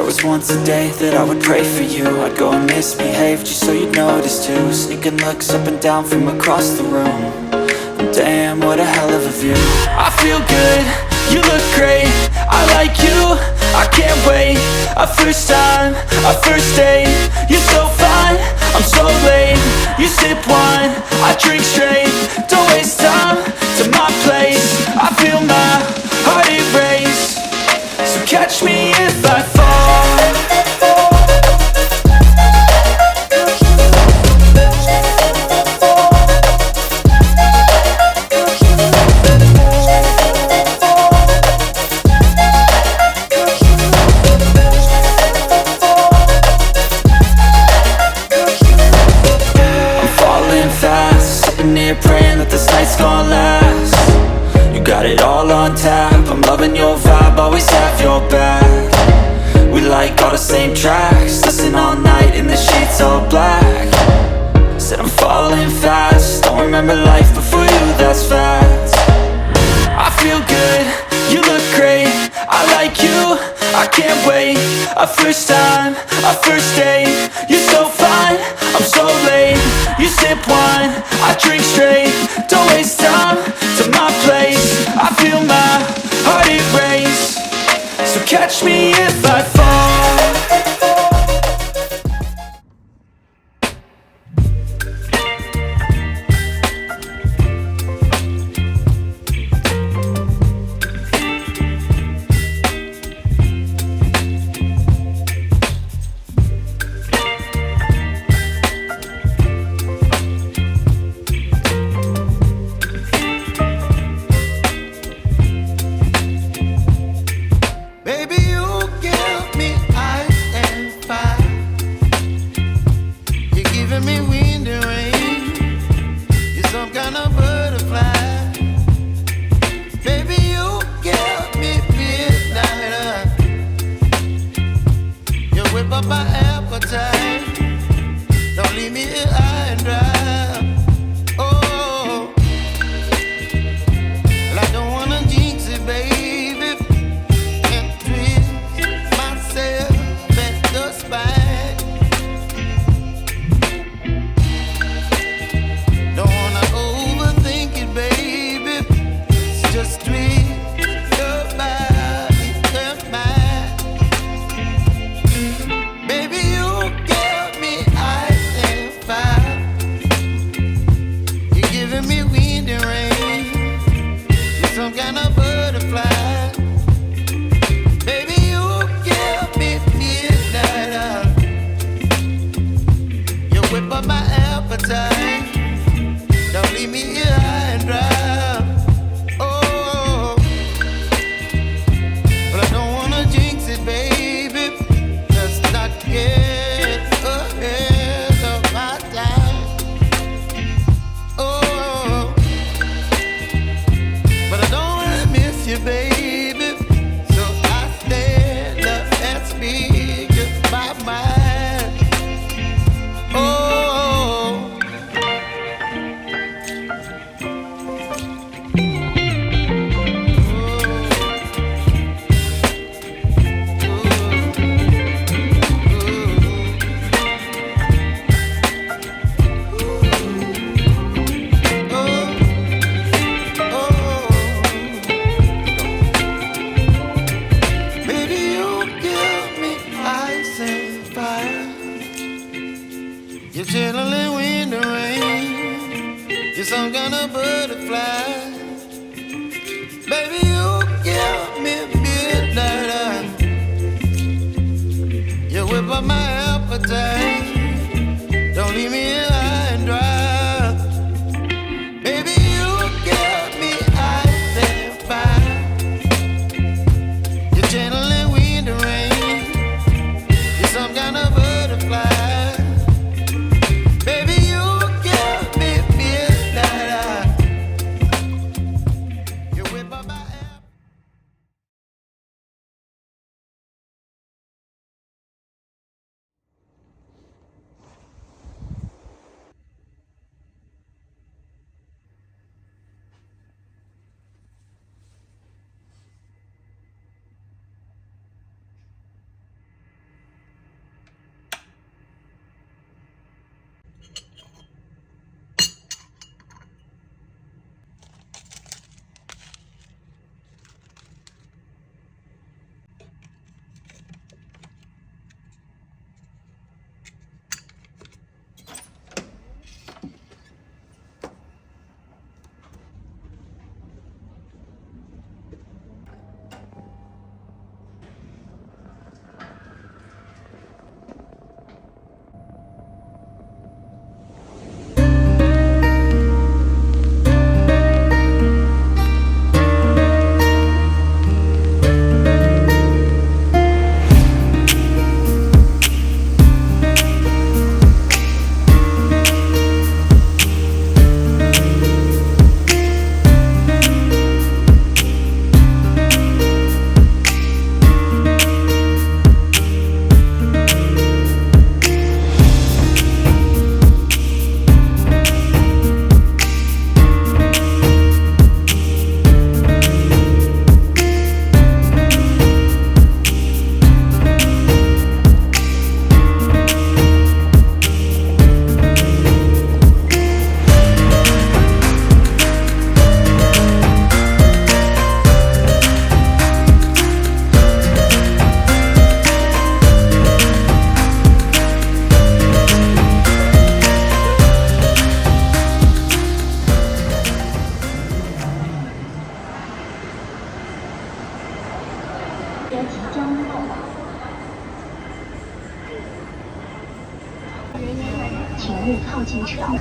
was once a day that I would pray for you. I'd go and misbehave just so you'd notice too. Sneaking looks up and down from across the room. And damn, what a hell of a view. I feel good, you look great, I like you, I can't wait. A first time, a first date. You're so fine, I'm so late. You sip wine, I drink straight. Don't waste time to my place. I feel my heart erase. So catch me if I fall. Praying that this night's gonna last. You got it all on tap, I'm loving your vibe, always have your back. We like all the same tracks, listen all night in the sheets all black. Said I'm falling fast, don't remember life before you, that's facts. I feel good, you look great, I like you, I can't wait. A first time, a first date. You're so fine, I'm so late. You sip wine, I drink straight. Don't waste time to my place. I feel my heart erase. So catch me if I fall. Baby, you give me 即将到达，请勿靠近车辆。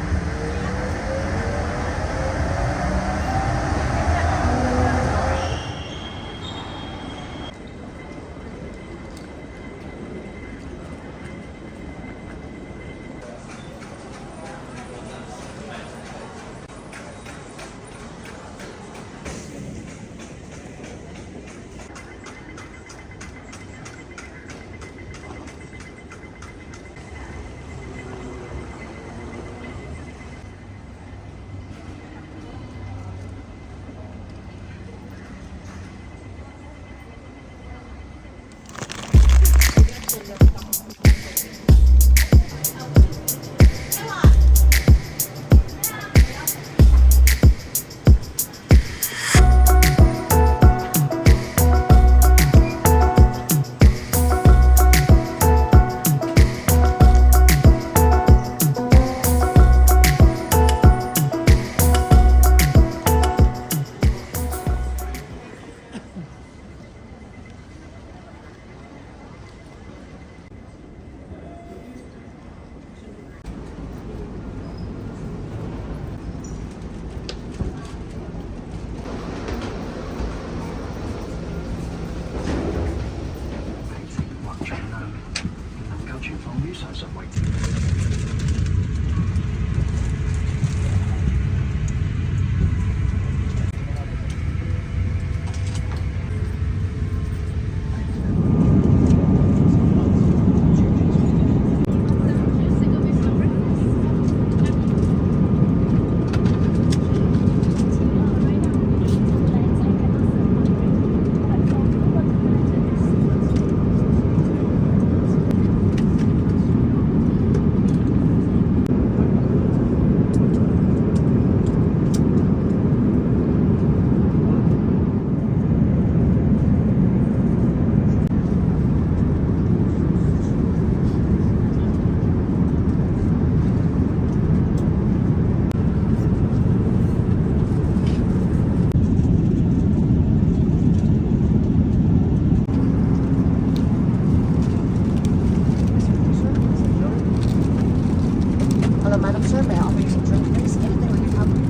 Madam Sir, may I offer you some drink, please? Anything we can help you?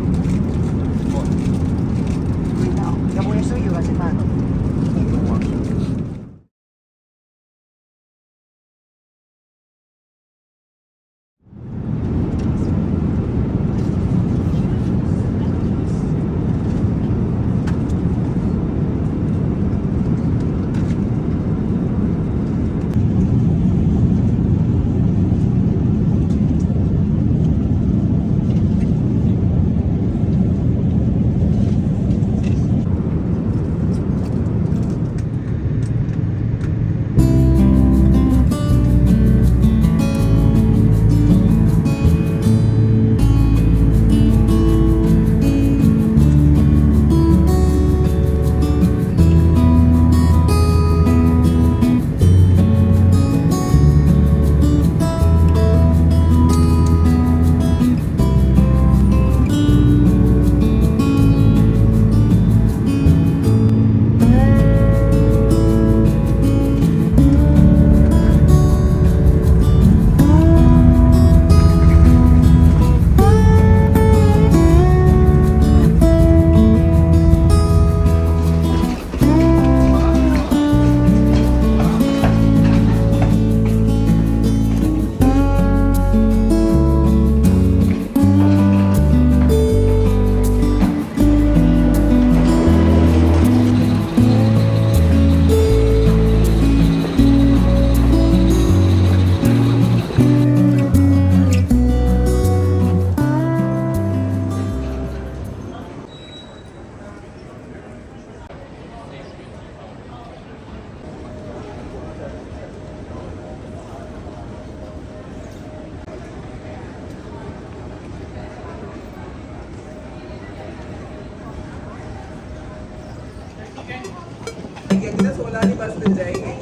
No. Я voy a hacer yo hace mano. सोलह नहीं बस मिल जाएगी